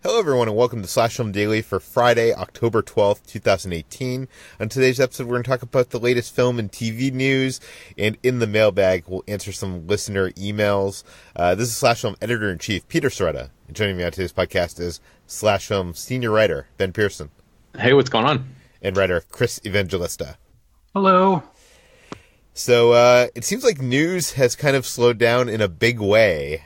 Hello everyone and welcome to Slash Film Daily for Friday, October 12th, 2018. On today's episode we're going to talk about the latest film and TV news, and in the mailbag we'll answer some listener emails. This is Slash Film Editor-in-Chief Peter Soretta, and joining me on today's podcast is Slash Film Senior Writer Ben Pearson. Hey, what's going on? And writer Chris Evangelista. Hello. So it seems like news has kind of slowed down in a big way,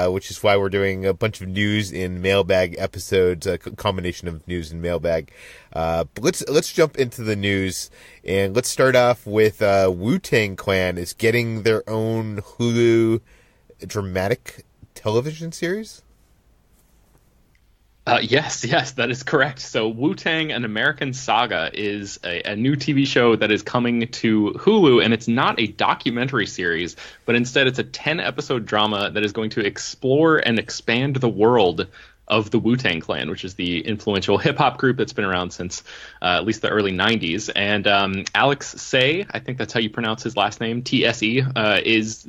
which is why we're doing a bunch of news in mailbag episodes, a combination of news and mailbag. But let's jump into the news, and let's start off with Wu-Tang Clan is getting their own Hulu dramatic television series. Yes, that is correct. So Wu-Tang, an American Saga, is a new TV show that is coming to Hulu, and it's not a documentary series, but instead it's a 10-episode drama that is going to explore and expand the world of the Wu-Tang Clan, which is the influential hip-hop group that's been around since at least the early 90s. And Alex Tse, I think that's how you pronounce his last name, T-S-E, is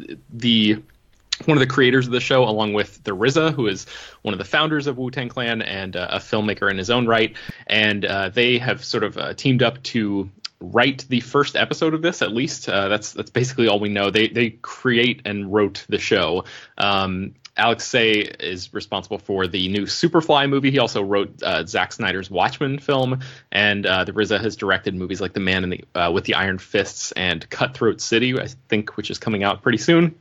one of the creators of the show, along with the RZA, who is one of the founders of Wu-Tang Clan and a filmmaker in his own right. And they have sort of teamed up to write the first episode of this, at least. That's basically all we know. They create and wrote the show. Alex Tse is responsible for the new Superfly movie. He also wrote Zack Snyder's Watchmen film, and the RZA has directed movies like The Man with the Iron Fists and Cutthroat City, I think, which is coming out pretty soon.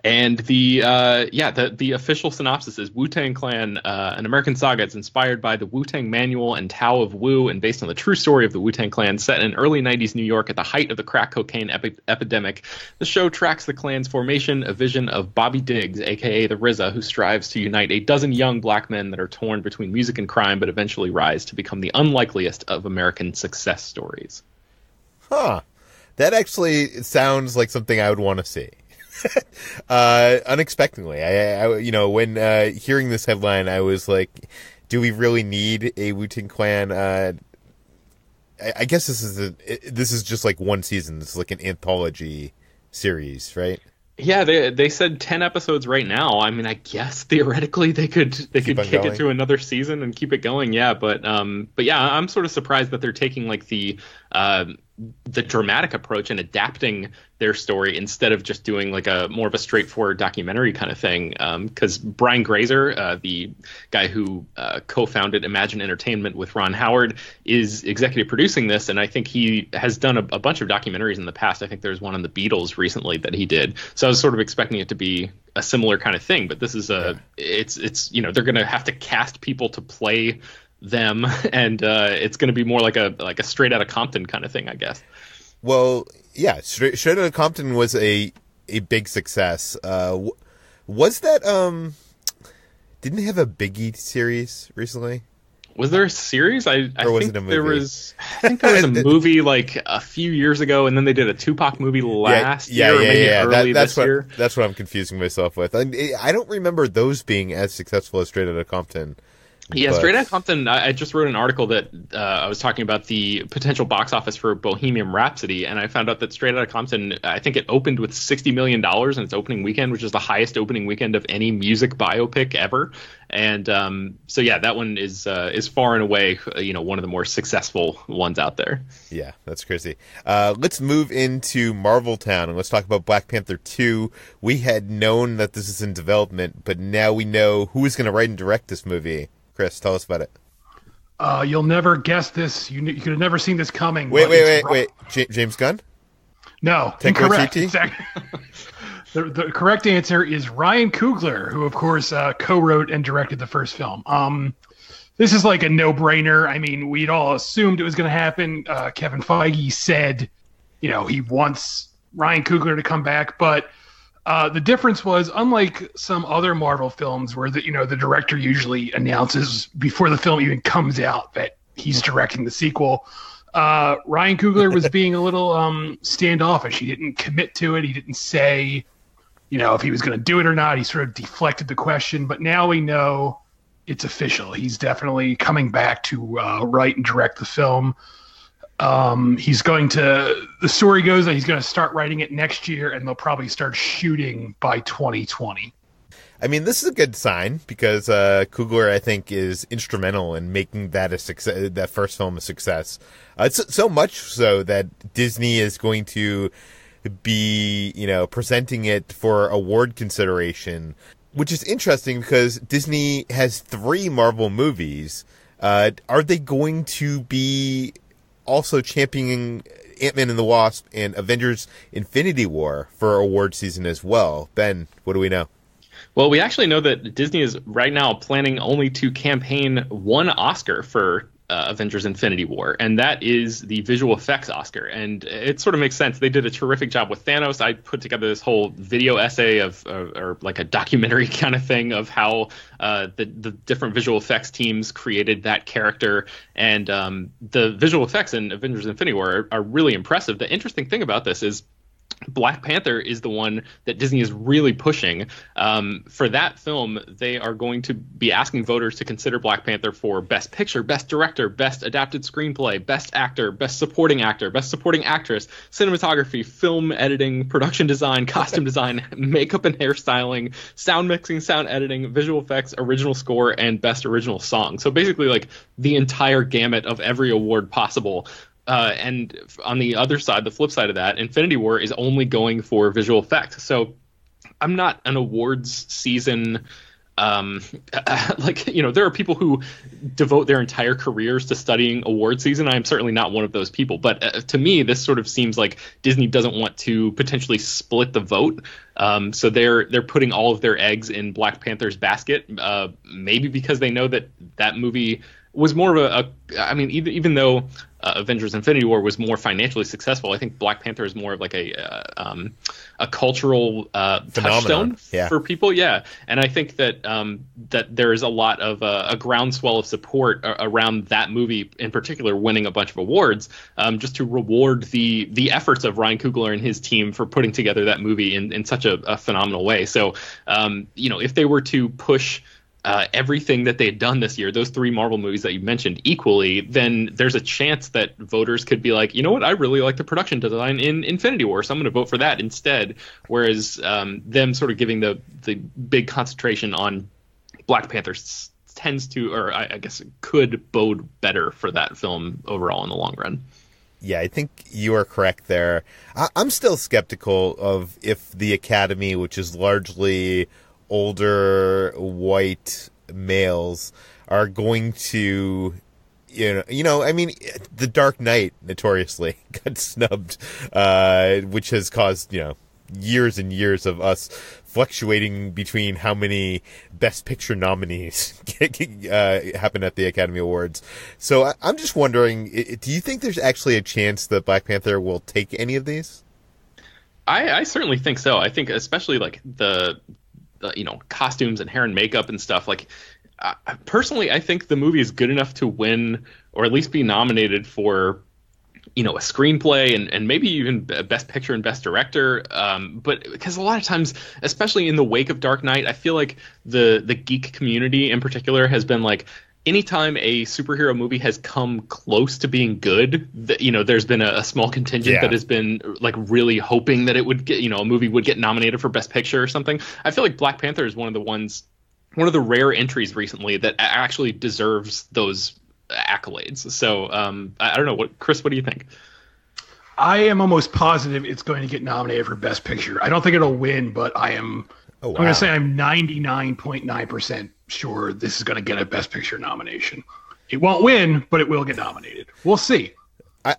And the official synopsis is Wu-Tang Clan, an American saga. It's inspired by the Wu-Tang Manual and Tao of Wu, and based on the true story of the Wu-Tang Clan, set in early 90s New York at the height of the crack cocaine epidemic. The show tracks the clan's formation, a vision of Bobby Diggs, a.k.a. the RZA, who strives to unite a dozen young black men that are torn between music and crime, but eventually rise to become the unlikeliest of American success stories. Huh. That actually sounds like something I would want to see. Unexpectedly, I when hearing this headline, I was like, "Do we really need a Wu-Tang Clan?" I guess this is just like one season. This is like an anthology series, right? Yeah, they said 10 episodes right now. I mean, I guess theoretically they could kick it to another season and keep it going. Yeah, but yeah, I'm sort of surprised that they're taking like the dramatic approach and adapting their story instead of just doing like a more of a straightforward documentary kind of thing. Because Brian Grazer, the guy who co-founded Imagine Entertainment with Ron Howard, is executive producing this, and I think he has done a bunch of documentaries in the past. I think there's one on the Beatles recently that he did. So I was sort of expecting it to be a similar kind of thing, but this is it's they're going to have to cast people to play them, and it's going to be more like a Straight Outta Compton kind of thing, I guess. Well, yeah, Straight Outta Compton was a big success. Was that didn't they have a Biggie series recently? Was there a series? I think there was a movie like a few years ago, and then they did a Tupac movie last year, or maybe early this year. That's what I'm confusing myself with. I don't remember those being as successful as Straight Outta Compton. Yeah, Straight Outta Compton, I just wrote an article that I was talking about the potential box office for Bohemian Rhapsody, and I found out that Straight Outta Compton, I think it opened with $60 million in its opening weekend, which is the highest opening weekend of any music biopic ever. And so, yeah, that one is far and away, one of the more successful ones out there. Yeah, that's crazy. Let's move into Marvel Town, and let's talk about Black Panther 2. We had known that this is in development, but now we know who is going to write and direct this movie. Chris, tell us about it. You'll never guess this. You could have never seen this coming. Wait. James Gunn? No, incorrect. Exactly. The correct answer is Ryan Coogler, who, of course, co-wrote and directed the first film. This is like a no-brainer. I mean, we'd all assumed it was going to happen. Kevin Feige said, he wants Ryan Coogler to come back, but the difference was, unlike some other Marvel films where the director usually announces before the film even comes out that he's directing the sequel, Ryan Coogler was being a little standoffish. He didn't commit to it. He didn't say, if he was going to do it or not. He sort of deflected the question. But now we know it's official. He's definitely coming back to write and direct the film. The story goes that he's going to start writing it next year, and they'll probably start shooting by 2020. I mean, this is a good sign because Coogler, I think, is instrumental in making that a success. That first film a success. It's so much so that Disney is going to be, presenting it for award consideration, which is interesting because Disney has 3 Marvel movies. Are they going to be also championing Ant-Man and the Wasp and Avengers Infinity War for award season as well? Ben, what do we know? Well, we actually know that Disney is right now planning only to campaign 1 Oscar for Avengers Infinity War, and that is the visual effects Oscar. And it sort of makes sense. They did a terrific job with Thanos. I put together this whole video essay or like a documentary kind of thing of how the different visual effects teams created that character. And the visual effects in Avengers Infinity War are really impressive. The interesting thing about this is Black Panther is the one that Disney is really pushing. For that film, they are going to be asking voters to consider Black Panther for Best Picture, Best Director, Best Adapted Screenplay, Best Actor, Best Supporting Actress, Cinematography, Film Editing, Production Design, Costume Design, Makeup and Hairstyling, Sound Mixing, Sound Editing, Visual Effects, Original Score, and Best Original Song. So basically, like, the entire gamut of every award possible. And on the other side, the flip side of that, Infinity War is only going for visual effects. So I'm not an awards season. There are people who devote their entire careers to studying award season. I'm certainly not one of those people. But to me, this sort of seems like Disney doesn't want to potentially split the vote. So they're putting all of their eggs in Black Panther's basket, maybe because they know that movie was more of even though Avengers Infinity War was more financially successful, I think Black Panther is more of like a cultural touchstone for people. Yeah. And I think that that there is a lot of a groundswell of support around that movie in particular winning a bunch of awards, just to reward the efforts of Ryan Coogler and his team for putting together that movie in such a phenomenal way. So, if they were to push everything that they had done this year, those 3 Marvel movies that you mentioned equally, then there's a chance that voters could be like, you know what, I really like the production design in Infinity War, so I'm going to vote for that instead. Whereas them sort of giving the big concentration on Black Panther tends to, or I guess it could bode better for that film overall in the long run. Yeah, I think you are correct there. I'm still skeptical of if the Academy, which is largely older white males, are going to, The Dark Knight notoriously got snubbed, which has caused, years and years of us fluctuating between how many Best Picture nominees happen at the Academy Awards. So I'm just wondering, do you think there's actually a chance that Black Panther will take any of these? I certainly think so. I think especially like the costumes and hair and makeup and stuff. Like, personally, I think the movie is good enough to win or at least be nominated for, a screenplay and maybe even Best Picture and Best Director. But because a lot of times, especially in the wake of Dark Knight, I feel like the geek community in particular has been like, anytime a superhero movie has come close to being good, there's been a small contingent that has been like really hoping that it would get, a movie would get nominated for Best Picture or something. I feel like Black Panther is one of the rare entries recently that actually deserves those accolades. So I don't know, Chris, what do you think? I am almost positive it's going to get nominated for Best Picture. I don't think it'll win, but I'm going to say I'm 99.9% sure this is going to get a Best Picture nomination. It won't win, but it will get nominated. We'll see.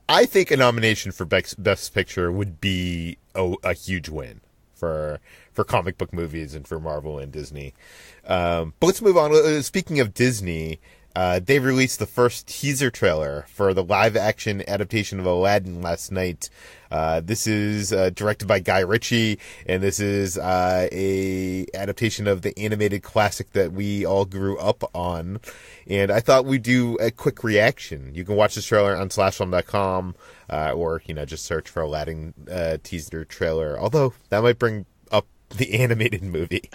I think a nomination for Best Picture would be a huge win for comic book movies and for Marvel and Disney. But let's move on. Speaking of Disney, they released the first teaser trailer for the live-action adaptation of Aladdin last night. This is directed by Guy Ritchie, and this is a adaptation of the animated classic that we all grew up on. And I thought we'd do a quick reaction. You can watch this trailer on slashfilm.com, or just search for Aladdin teaser trailer. Although that might bring up the animated movie.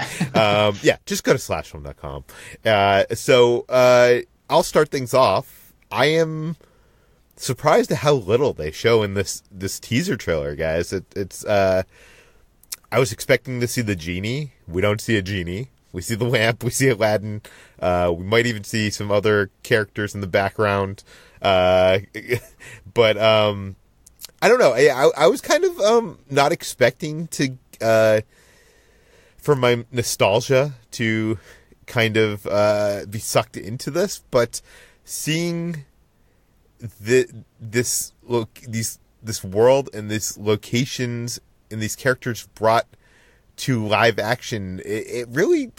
Just go to slashfilm.com. I'll start things off. I am surprised at how little they show in this teaser trailer, guys. I was expecting to see the genie. We don't see a genie. We see the lamp. We see Aladdin. We might even see some other characters in the background. But I don't know. I was kind of not expecting to for my nostalgia to kind of be sucked into this, but seeing this world and these locations and these characters brought to live action, it really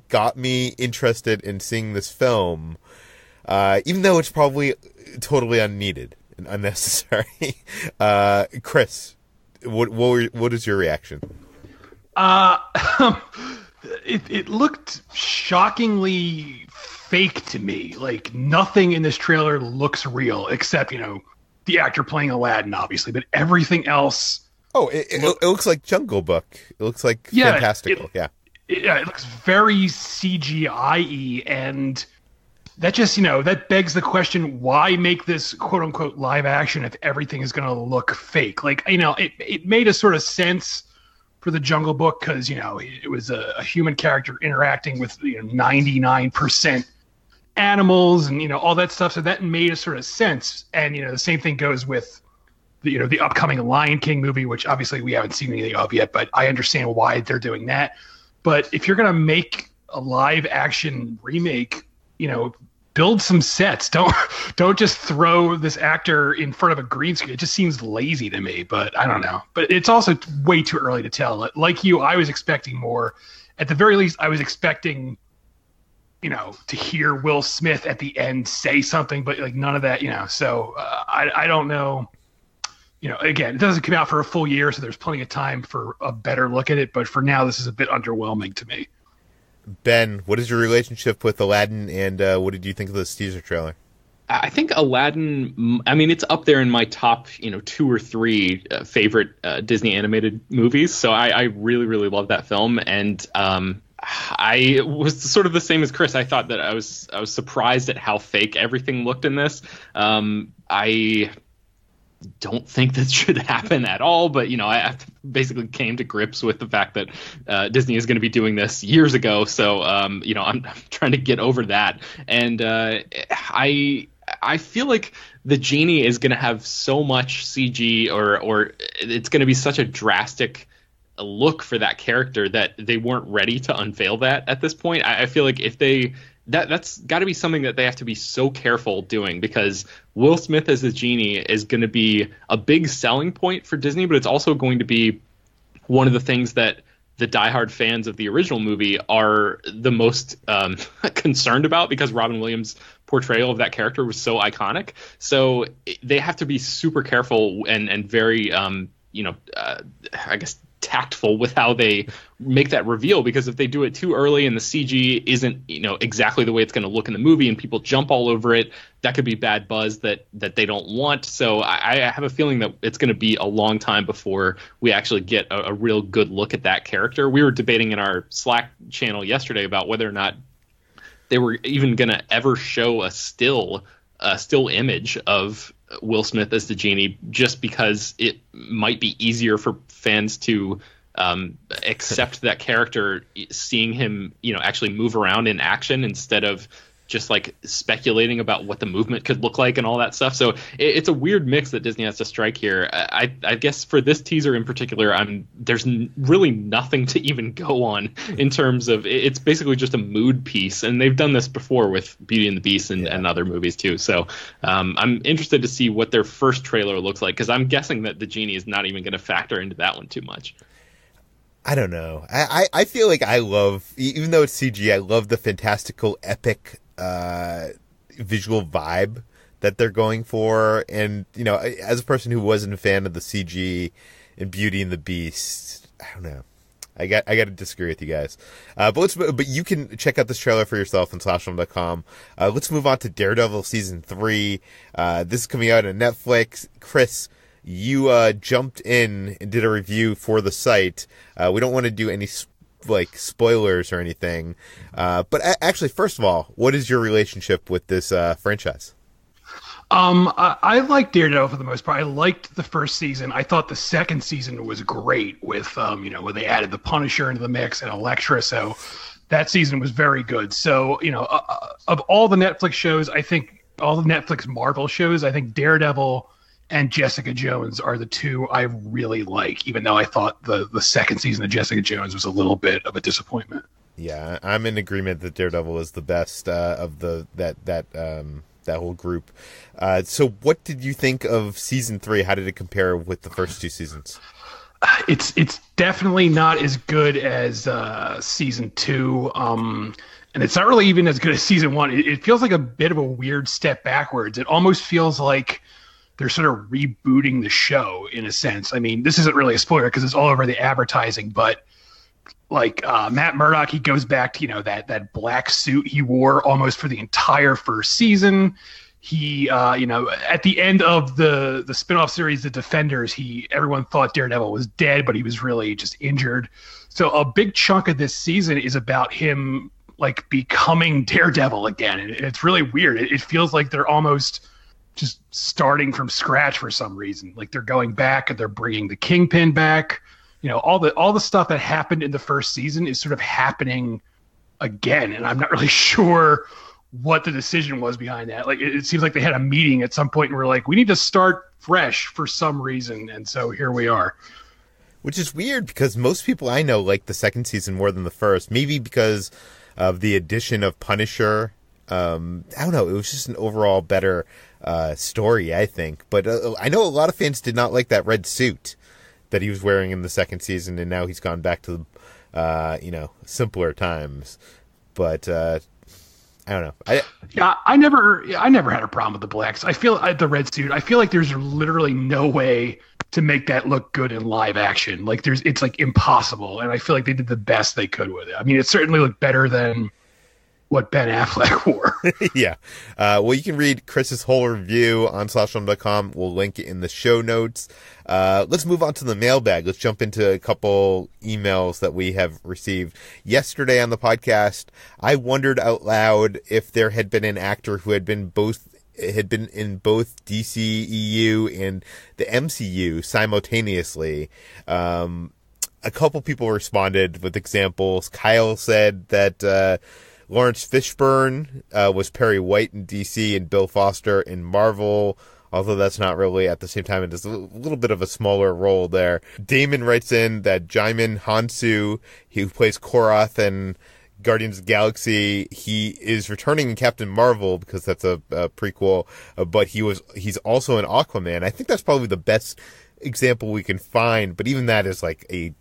got me interested in seeing this film, even though it's probably totally unneeded and unnecessary. Chris, what is your reaction? It looked shockingly fake to me. Like, nothing in this trailer looks real except, the actor playing Aladdin, obviously, but everything else. Oh, it looks like Jungle Book. It looks like fantastical. It looks very CGI-y, and that just, that begs the question, why make this quote-unquote live action if everything is going to look fake? It made a sort of sense for the Jungle Book because, it was a human character interacting with 99% animals and, all that stuff. So that made a sort of sense. And, the same thing goes with the upcoming Lion King movie, which obviously we haven't seen anything of yet, but I understand why they're doing that. But if you're going to make a live action remake, build some sets. Don't just throw this actor in front of a green screen. It just seems lazy to me, but I don't know. But it's also way too early to tell. Like you, I was expecting more. At the very least, I was expecting, to hear Will Smith at the end say something, but none of that, So I don't know. Again, it doesn't come out for a full year, so there's plenty of time for a better look at it. But for now, this is a bit underwhelming to me. Ben, what is your relationship with Aladdin, and what did you think of this teaser trailer? I think Aladdin, it's up there in my top, 2 or 3 favorite Disney animated movies. So I really, really love that film. And I was sort of the same as Chris. I thought that I was surprised at how fake everything looked in this. I don't think that should happen at all, but I basically came to grips with the fact that Disney is going to be doing this years ago, so I'm trying to get over that. And I feel like the genie is going to have so much CG, or it's going to be such a drastic look for that character that they weren't ready to unveil that at this point. I feel like if they that's got to be something that they have to be so careful doing, because Will Smith as the genie is going to be a big selling point for Disney, but it's also going to be one of the things that the diehard fans of the original movie are the most concerned about, because Robin Williams' portrayal of that character was so iconic. So they have to be super careful and very, I guess, tactful with how they make that reveal, because if they do it too early and the CG isn't exactly the way it's going to look in the movie and people jump all over it, that could be bad buzz that they don't want. So I have a feeling that it's going to be a long time before we actually get a real good look at that character. We were debating in our Slack channel yesterday about whether or not they were even going to ever show a still image of Will Smith as the genie, just because it might be easier for fans to accept that character, seeing him actually move around in action instead of just speculating about what the movement could look like and all that stuff. So it's a weird mix that Disney has to strike here. I guess for this teaser in particular, there's really nothing to even go on in terms of, it's basically just a mood piece. And they've done this before with Beauty and the Beast and other movies too. So I'm interested to see what their first trailer looks like, because I'm guessing that the genie is not even going to factor into that one too much. I don't know. I feel like I love, even though it's CG, I love the fantastical, epic visual vibe that they're going for. And as a person who wasn't a fan of the CG in Beauty and the Beast, I don't know, I got to disagree with you guys. But you can check out this trailer for yourself on slashfilm.com. Let's move on to Daredevil season 3. This is coming out on Netflix. Chris, you jumped in and did a review for the site. We don't want to do any spoilers or anything, but actually, first of all, what is your relationship with this franchise? I liked Daredevil for the most part. I liked the first season. I thought the second season was great with when they added the Punisher into the mix and Elektra. So that season was very good. So, of all the Netflix shows, I think all the Netflix Marvel shows, I think Daredevil and Jessica Jones are the two I really like, even though I thought the second season of Jessica Jones was a little bit of a disappointment. Yeah, I'm in agreement that Daredevil is the best of that whole group. So what did you think of season 3? How did it compare with the first 2 seasons? It's definitely not as good as season 2, and it's not really even as good as season 1. It feels like a bit of a weird step backwards. It almost feels like they're sort of rebooting the show in a sense. I mean, this isn't really a spoiler because it's all over the advertising, but like Matt Murdock, he goes back to that black suit he wore almost for the entire first season. He, at the end of the spinoff series, The Defenders, everyone thought Daredevil was dead, but he was really just injured. So a big chunk of this season is about him like becoming Daredevil again, and it's really weird. It feels like they're almost just starting from scratch for some reason. Like they're going back and they're bringing the Kingpin back. All the stuff that happened in the first season is sort of happening again, and I'm not really sure what the decision was behind that. Like it seems like they had a meeting at some point and were like, we need to start fresh for some reason, and so here we are. Which is weird because most people I know like the second season more than the first. Maybe because of the addition of Punisher. I don't know. It was just an overall better story, I think. But I know a lot of fans did not like that red suit that he was wearing in the second season, and now he's gone back to simpler times. But I don't know. I never had a problem with the blacks. I feel the red suit. I feel like there's literally no way to make that look good in live action. Like it's like impossible, and I feel like they did the best they could with it. I mean, it certainly looked better than what Ben Affleck wore. Yeah. Well, you can read Chris's whole review on slashfilm.com. We'll link it in the show notes. Let's move on to the mailbag. Let's jump into a couple emails that we have received. Yesterday on the podcast, I wondered out loud if there had been an actor who had been in both DCEU and the MCU simultaneously. A couple people responded with examples. Kyle said that Laurence Fishburne was Perry White in DC and Bill Foster in Marvel, although that's not really at the same time. It is a little bit of a smaller role there. Damon writes in that Djimon Hounsou, who plays Korath in Guardians of the Galaxy, he is returning in Captain Marvel because that's a prequel, but he's also in Aquaman. I think that's probably the best example we can find, but even that is like a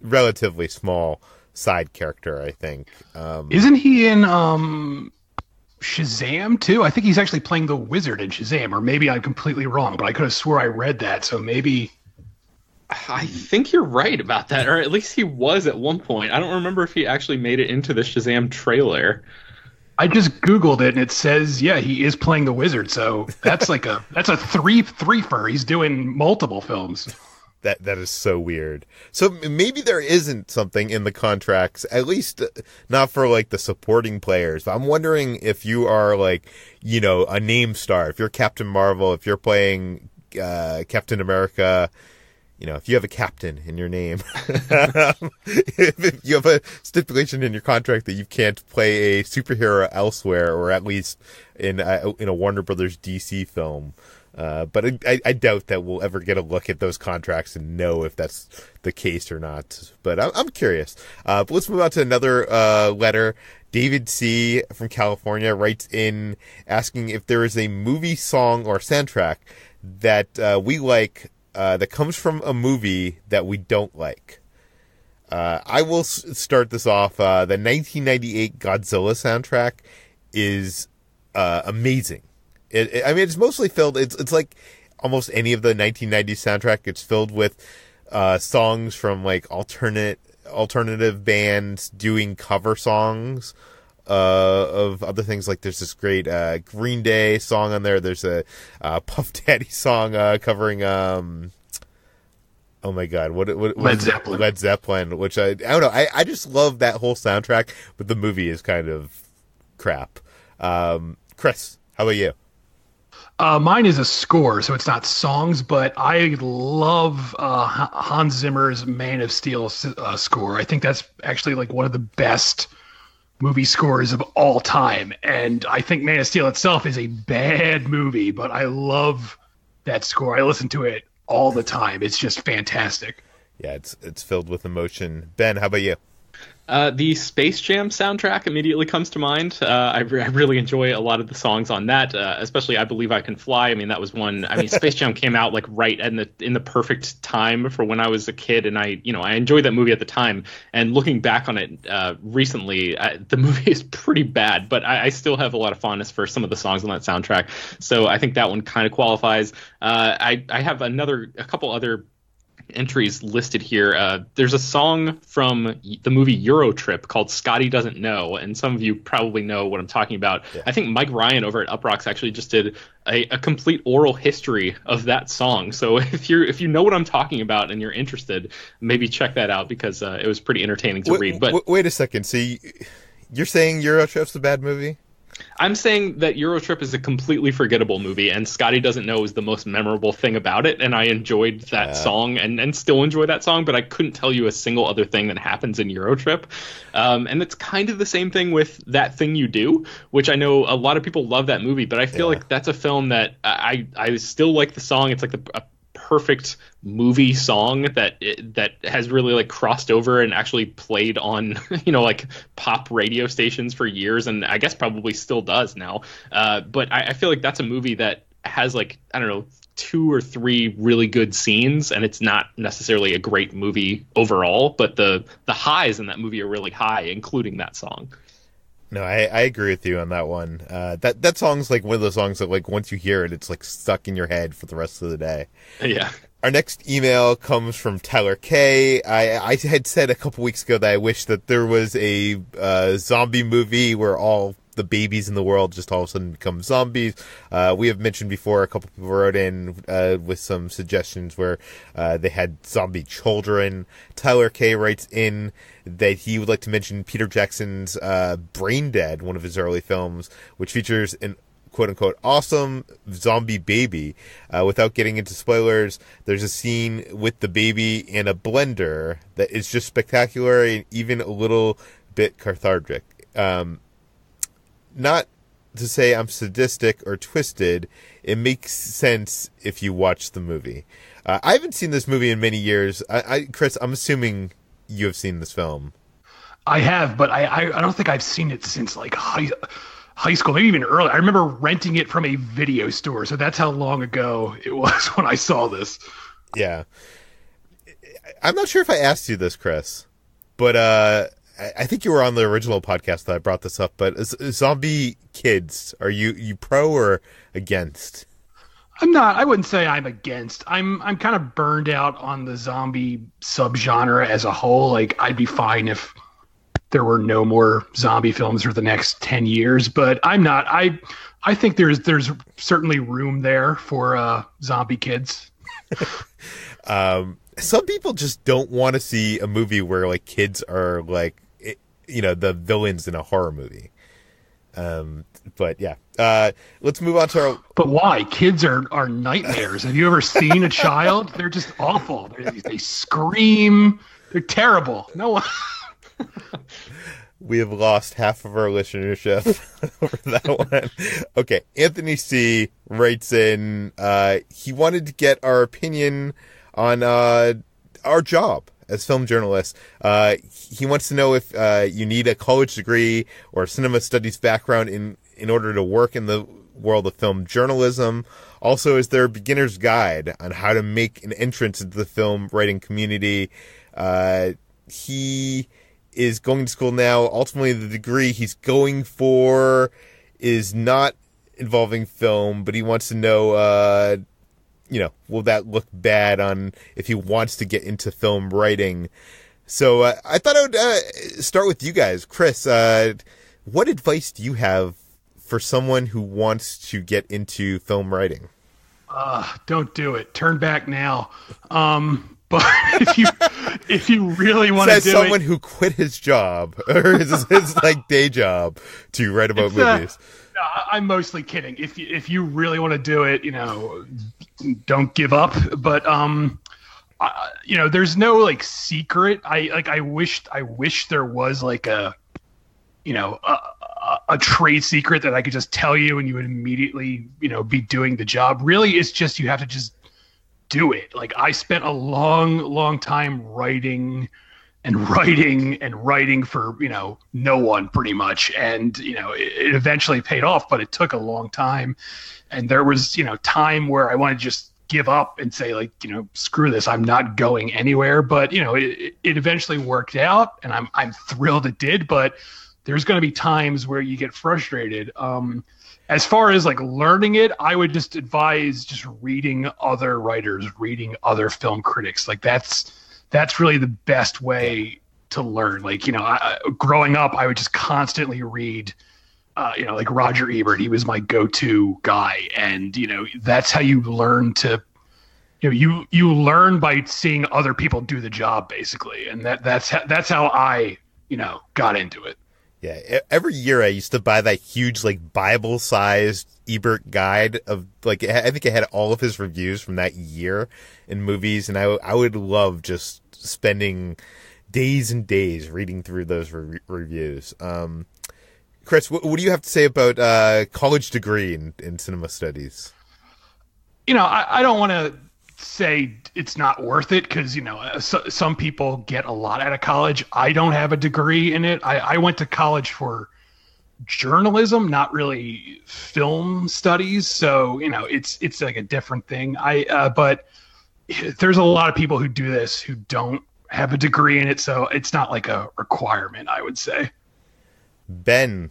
relatively small side character, I think. Isn't he in Shazam too? I think he's actually playing the Wizard in Shazam, or maybe I'm completely wrong, but I could have swore I read that, so maybe. I think you're right about that, or at least he was at one point. I don't remember if he actually made it into the Shazam trailer. I just Googled it and it says, yeah, he is playing the Wizard, so that's like that's a three-fer. He's doing multiple films. That is so weird. So maybe there isn't something in the contracts, at least not for like the supporting players. But I'm wondering if you are like, a name star, if you're Captain Marvel, if you're playing Captain America, if you have a captain in your name, if you have a stipulation in your contract that you can't play a superhero elsewhere, or at least in a Warner Brothers DC film. But I doubt that we'll ever get a look at those contracts and know if that's the case or not. But I'm curious. But let's move on to another letter. David C. from California writes in asking if there is a movie song or soundtrack that we like that comes from a movie that we don't like. I will start this off. The 1998 Godzilla soundtrack is amazing. It's mostly filled. It's like almost any of the 1990s soundtrack. It's filled with songs from like alternative bands doing cover songs of other things. Like there's this great Green Day song on there. There's a Puff Daddy song covering oh my god, what Led Zeppelin. Led Zeppelin, which I don't know. I just love that whole soundtrack, but the movie is kind of crap. Chris, how about you? Mine is a score, so it's not songs, but I love Hans Zimmer's Man of Steel score. I think that's actually like one of the best movie scores of all time. And I think Man of Steel itself is a bad movie, but I love that score. I listen to it all the time. It's just fantastic. Yeah, it's filled with emotion. Ben, how about you? The Space Jam soundtrack immediately comes to mind. I really enjoy a lot of the songs on that, especially I Believe I Can Fly. I mean, that was one. I mean, Space Jam came out like right in the perfect time for when I was a kid, and I enjoyed that movie at the time. And looking back on it recently, the movie is pretty bad, but I still have a lot of fondness for some of the songs on that soundtrack. So I think that one kind of qualifies. I have a couple other entries listed here. There's a song from the movie Eurotrip called Scotty Doesn't Know, and some of you probably know what I'm talking about. Yeah. I think Mike Ryan over at Uprocks actually just did a complete oral history of that song. So if you know what I'm talking about and you're interested, maybe check that out, because it was pretty entertaining to read. But wait a second. So you're saying Eurotrip's a bad movie? I'm saying that Eurotrip is a completely forgettable movie, and Scotty Doesn't Know is the most memorable thing about it, and I enjoyed that song and still enjoy that song, but I couldn't tell you a single other thing that happens in Eurotrip. And it's kind of the same thing with That Thing You Do, which I know a lot of people love that movie, but I feel like that's a film that I still like the song. It's like a perfect movie song that has really like crossed over and actually played on like pop radio stations for years, and I guess probably still does now. But I feel like that's a movie that has like, I don't know, 2 or 3 really good scenes, and it's not necessarily a great movie overall, but the highs in that movie are really high, including that song. No, I agree with you on that one. That song's like one of those songs that, like, once you hear it, it's like stuck in your head for the rest of the day. Yeah. Our next email comes from Tyler K. I had said a couple weeks ago that I wish that there was a zombie movie where all the babies in the world just all of a sudden become zombies. We have mentioned before, a couple people wrote in with some suggestions where they had zombie children. Tyler K writes in that he would like to mention Peter Jackson's Brain Dead, one of his early films, which features an quote-unquote awesome zombie baby. Without getting into spoilers, there's a scene with the baby in a blender that is just spectacular and even a little bit cathartic. Not to say I'm sadistic or twisted, it makes sense if you watch the movie. I haven't seen this movie in many years. Chris, I'm assuming you have seen this film. I have, but I don't think I've seen it since like high school, maybe even earlier. I remember renting it from a video store, so that's how long ago it was when I saw this. Yeah. I'm not sure if I asked you this, Chris, but I think you were on the original podcast that I brought this up, but zombie kids, are you pro or against? I'm not. I wouldn't say I'm against. I'm kind of burned out on the zombie subgenre as a whole. Like, I'd be fine if there were no more zombie films for the next 10 years, but I'm not. I think there's certainly room there for zombie kids. Some people just don't want to see a movie where like kids are like, the villains in a horror movie. But yeah, let's move on to our. But why? Kids are nightmares. Have you ever seen a child? They're just awful. They scream. They're terrible. No one. We have lost half of our listenership over that one. Okay, Anthony C. writes in. He wanted to get our opinion on our job as film journalists. He wants to know if you need a college degree or a cinema studies background in order to work in the world of film journalism. Also, is there a beginner's guide on how to make an entrance into the film writing community? He is going to school now. Ultimately, the degree he's going for is not involving film, but he wants to know, will that look bad on if he wants to get into film writing? So I thought I would start with you guys. Chris, what advice do you have for someone who wants to get into film writing? Don't do it. Turn back now. But if you if you really want to do someone who quit his job or his like day job to write about movies. I'm mostly kidding. If you really want to do it, don't give up. But there's no like secret. I wish there was like a trade secret that I could just tell you and you would immediately be doing the job. Really, it's just you have to just do it. Like I spent a long time writing for no one pretty much, and it eventually paid off, but it took a long time. And there was time where I wanted to just give up and say like screw this, I'm not going anywhere. But it eventually worked out, and I'm thrilled it did. But there's going to be times where you get frustrated. As far as like learning it, I would just advise just reading other writers, reading other film critics. Like that's really the best way to learn. Like, growing up, I would just constantly read, like Roger Ebert. He was my go-to guy. And, that's how you learn to, you learn by seeing other people do the job, basically. And that's how I, got into it. Yeah, every year I used to buy that huge, like, Bible-sized Ebert guide of, like, I think it had all of his reviews from that year in movies, and I would love just spending days and days reading through those reviews. Chris, what do you have to say about college degree in cinema studies? I don't want to say it's not worth it because some people get a lot out of college. I don't have a degree in it. I went to college for journalism, not really film studies, so it's like a different thing. But there's a lot of people who do this who don't have a degree in it, so it's not like a requirement, I would say. Ben,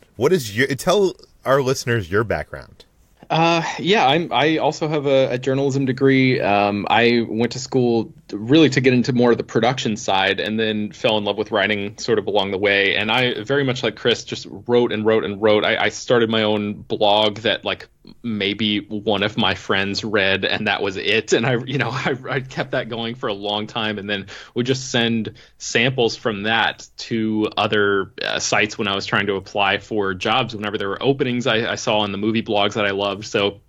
tell our listeners your background. I also have a journalism degree. I went to school really to get into more of the production side, and then fell in love with writing sort of along the way. And I, very much like Chris, just wrote and wrote and wrote. I started my own blog that like maybe one of my friends read, and that was it. And I kept that going for a long time, and then would just send samples from that to other sites when I was trying to apply for jobs. Whenever there were openings I saw on the movie blogs that I loved. So,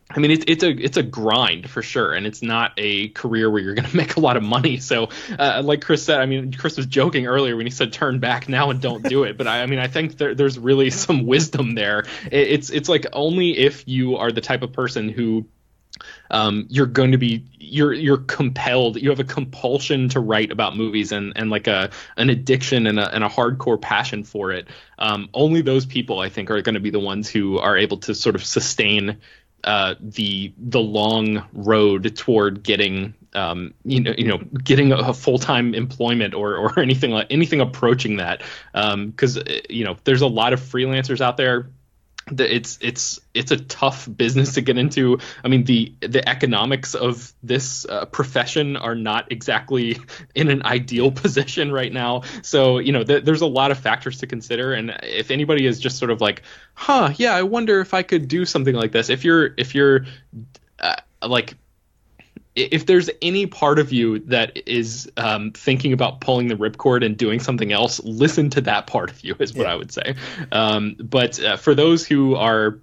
I mean, it's a grind for sure, and it's not a career where you're going to make a lot of money. So, like Chris said, I mean, Chris was joking earlier when he said turn back now and don't do it. But I think there's really some wisdom there. It's like only if you are the type of person who you're compelled, you have a compulsion to write about movies and like an addiction and a hardcore passion for it. Only those people, I think, are going to be the ones who are able to sort of sustain the long road toward getting getting a full-time employment or anything approaching that, because there's a lot of freelancers out there. It's a tough business to get into. I mean, the economics of this profession are not exactly in an ideal position right now. So, there's a lot of factors to consider. And if anybody is just sort of like, yeah, I wonder if I could do something like this. If you're if there's any part of you that is thinking about pulling the ripcord and doing something else, listen to that part of you is what I would say. But for those who are,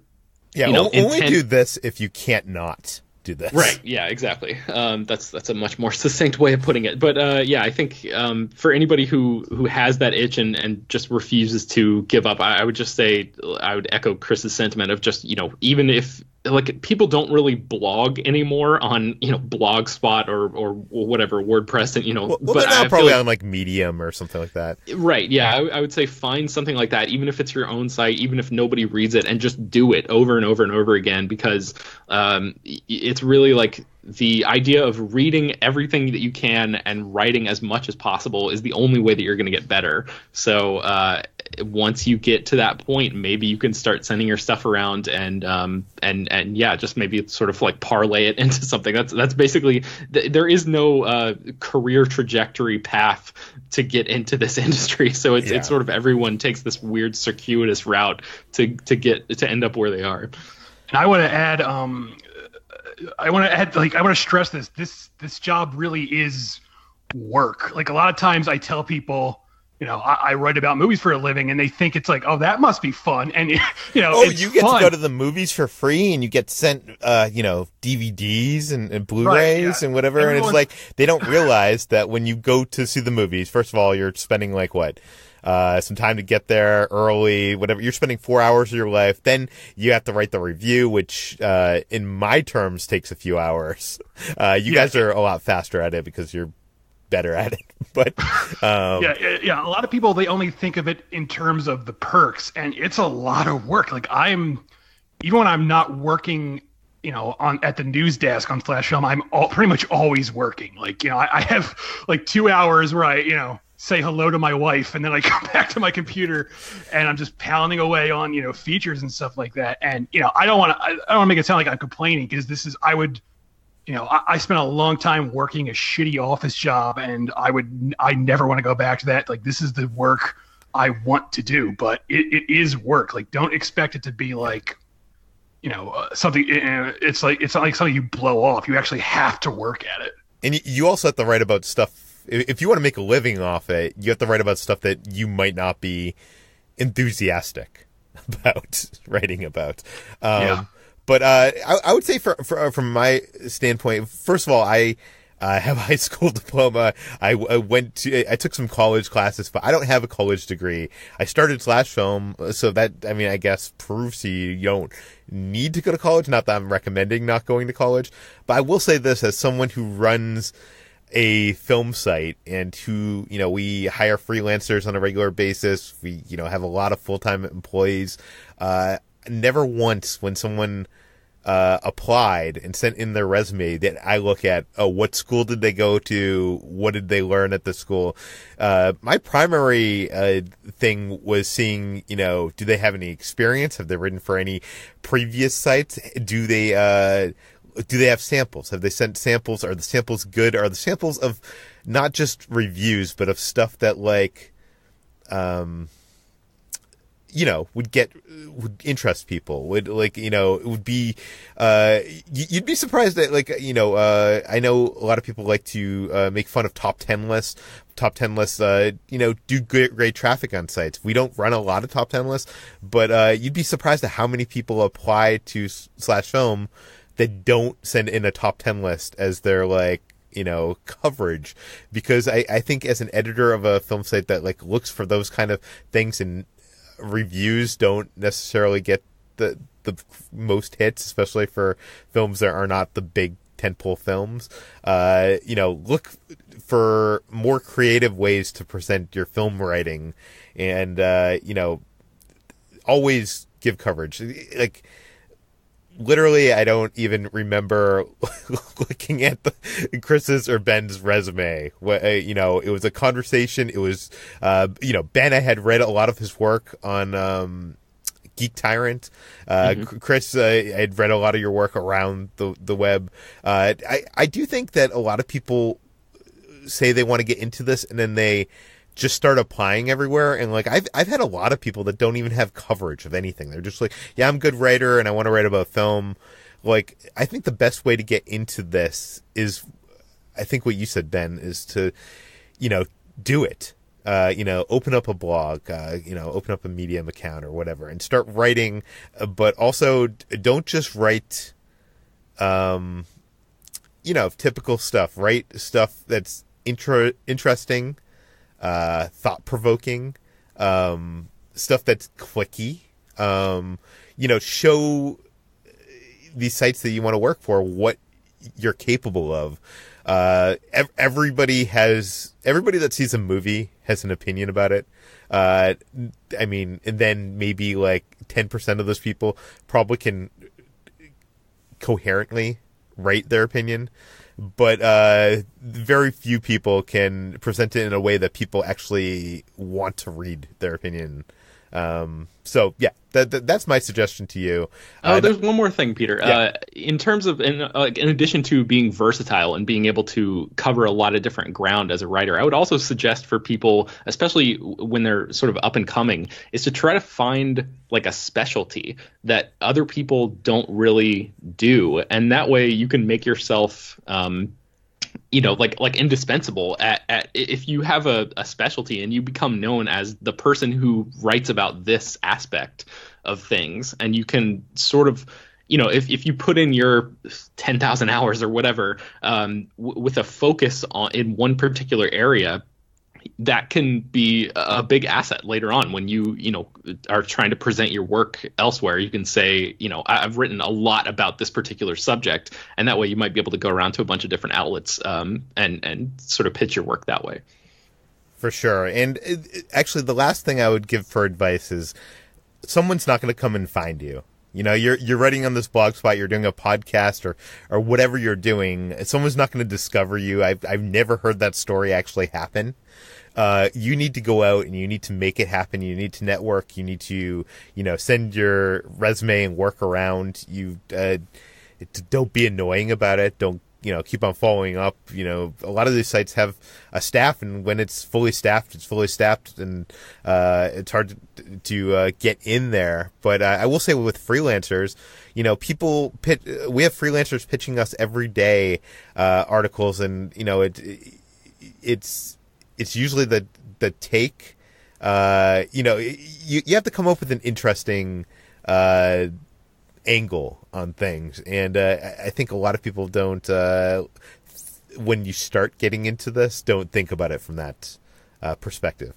only do this if you can't not do this. Right. Yeah, exactly. That's a much more succinct way of putting it. But I think for anybody who has that itch and just refuses to give up, I would just say, I would echo Chris's sentiment of just, even if, like, people don't really blog anymore on Blogspot or whatever, WordPress, and but they're now probably on like Medium or something like that. Right. Yeah, I would say find something like that, even if it's your own site, even if nobody reads it, and just do it over and over and over again, because it's really like the idea of reading everything that you can and writing as much as possible is the only way that you're going to get better. So once you get to that point, maybe you can start sending your stuff around and just maybe sort of like parlay it into something. That's basically, there is no career trajectory path to get into this industry. So it's sort of everyone takes this weird circuitous route to end up where they are. And I want to add, I want to stress this job really is work. Like a lot of times I tell people, I write about movies for a living, and they think it's like, oh, that must be fun. And, it's you get fun. to go to the movies for free, and you get sent, DVDs and Blu-rays and whatever. And it's like, they don't realize that when you go to see the movies, first of all, you're spending like what? Some time to get there early, whatever. You're spending 4 hours of your life. Then you have to write the review, which, in my terms takes a few hours. You guys are a lot faster at it because you're better at it. But a lot of people, they only think of it in terms of the perks, and it's a lot of work. Like even when I'm not working, at the news desk on Flash Film, I'm pretty much always working. Like, I have like 2 hours where I, say hello to my wife, and then I come back to my computer and I'm just pounding away on, features and stuff like that. And, I don't want to make it sound like I'm complaining, because I spent a long time working a shitty office job, and I never want to go back to that. Like, this is the work I want to do, but it is work. Like, don't expect it to be like, something. It's not like something you blow off. You actually have to work at it. And you also have to write about stuff. If you want to make a living off it, you have to write about stuff that you might not be enthusiastic about writing about. But I would say from my standpoint, first of all, I have a high school diploma. I took some college classes, but I don't have a college degree. I started Slash Film, so that, I guess proves to you don't need to go to college. Not that I'm recommending not going to college, but I will say this as someone who runs a film site and who, we hire freelancers on a regular basis. We, have a lot of full-time employees. Never once when someone applied and sent in their resume that I look at, what school did they go to? What did they learn at the school? My primary thing was seeing, do they have any experience? Have they written for any previous sites? Do they have samples? Have they sent samples? Are the samples good? Are the samples of not just reviews, but of stuff that would interest people, would it would be, you'd be surprised that I know a lot of people like to, make fun of top 10 lists, do great traffic on sites. We don't run a lot of top 10 lists, but, you'd be surprised at how many people apply to Slash Film that don't send in a top 10 list as their coverage, because I think as an editor of a film site that looks for those kind of things, and reviews don't necessarily get the most hits, especially for films that are not the big tentpole films. Look for more creative ways to present your film writing, and always give coverage. Literally, I don't even remember looking at Chris's or Ben's resume. It was a conversation. It was, Ben, I had read a lot of his work on Geek Tyrant. Chris, I had read a lot of your work around the web. I do think that a lot of people say they want to get into this, and then they just start applying everywhere. And I've had a lot of people that don't even have coverage of anything. They're just yeah, I'm a good writer and I want to write about film. I think the best way to get into this is, I think what you said, Ben, is to, do it. Open up a blog, open up a Medium account or whatever and start writing, but also don't just write, typical stuff. Write stuff that's interesting, thought-provoking, stuff that's clicky, show these sites that you want to work for what you're capable of. Everybody that sees a movie has an opinion about it. And then maybe 10% of those people probably can coherently write their opinion, but very few people can present it in a way that people actually want to read their opinion. So yeah, that's my suggestion to you. There's one more thing, Peter. Yeah. In terms of, in addition to being versatile and being able to cover a lot of different ground as a writer, I would also suggest for people, especially when they're sort of up and coming, is to try to find a specialty that other people don't really do, and that way you can make yourself like indispensable at if you have a specialty and you become known as the person who writes about this aspect of things, and you can sort of, if you put in your 10,000 hours or whatever, with a focus in one particular area, that can be a big asset later on when you are trying to present your work elsewhere. You can say, I've written a lot about this particular subject, and that way you might be able to go around to a bunch of different outlets and sort of pitch your work that way. For sure. And actually, the last thing I would give for advice is someone's not going to come and find you. You're writing on this blog spot, you're doing a podcast or whatever you're doing. Someone's not going to discover you. I've never heard that story actually happen. You need to go out and you need to make it happen. You need to network. You need to, send your resume and work around. You don't be annoying about it. Don't, keep on following up. A lot of these sites have a staff, and when it's fully staffed, it's fully staffed, and it's hard to get in there. But I will say with freelancers, people we have freelancers pitching us every day articles, and it's usually the take. You have to come up with an interesting angle on things, and I think a lot of people don't. When you start getting into this, don't think about it from that perspective.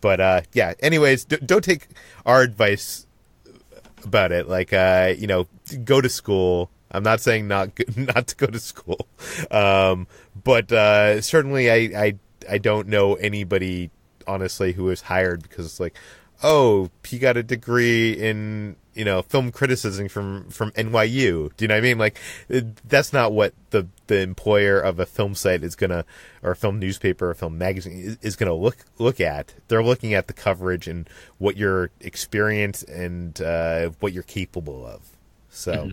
But yeah. Anyways, don't take our advice about it. Like go to school. I'm not saying not to go to school, but certainly I don't know anybody, honestly, who was hired because it's like, oh, he got a degree in, film criticism from NYU. Do you know what I mean? Like, that's not what the employer of a film site is gonna, or a film newspaper or a film magazine is gonna look at. They're looking at the coverage and what your experience and what you're capable of. So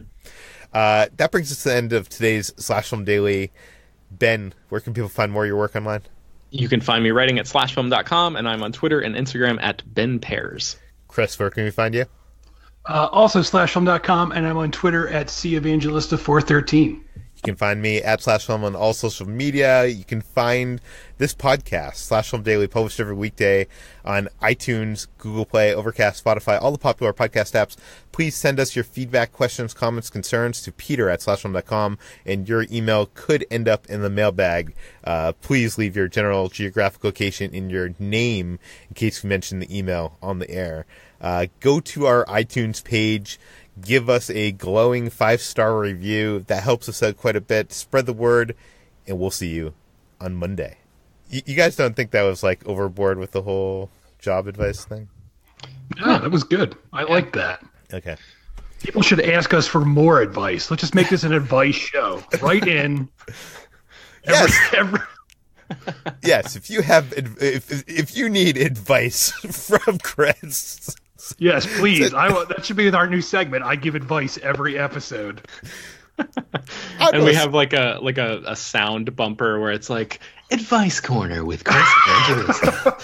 that brings us to the end of today's Slash Film Daily. Ben, where can people find more of your work online? You can find me writing at slashfilm.com, and I'm on Twitter and Instagram at Ben Pears. Chris, where can we find you? Also slashfilm.com, and I'm on Twitter at CEvangelista413. You can find me at slashfilm on all social media. You can find this podcast, Slash Film Daily, published every weekday on iTunes, Google Play, Overcast, Spotify, all the popular podcast apps. Please send us your feedback, questions, comments, concerns to peter@slashfilm.com, and your email could end up in the mailbag. Please leave your general geographic location in your name in case we mention the email on the air. Go to our iTunes page. Give us a glowing 5-star review. That helps us out quite a bit. Spread the word, and we'll see you on Monday. You guys don't think that was like overboard with the whole job advice thing? No, that was good. I like that. Okay. People should ask us for more advice. Let's just make this an advice show. Write in. Yes, if you have, if you need advice from Chris. Yes, please. That should be our new segment. I give advice every episode. And we have like a sound bumper where it's like Advice Corner with Chris Evangelista.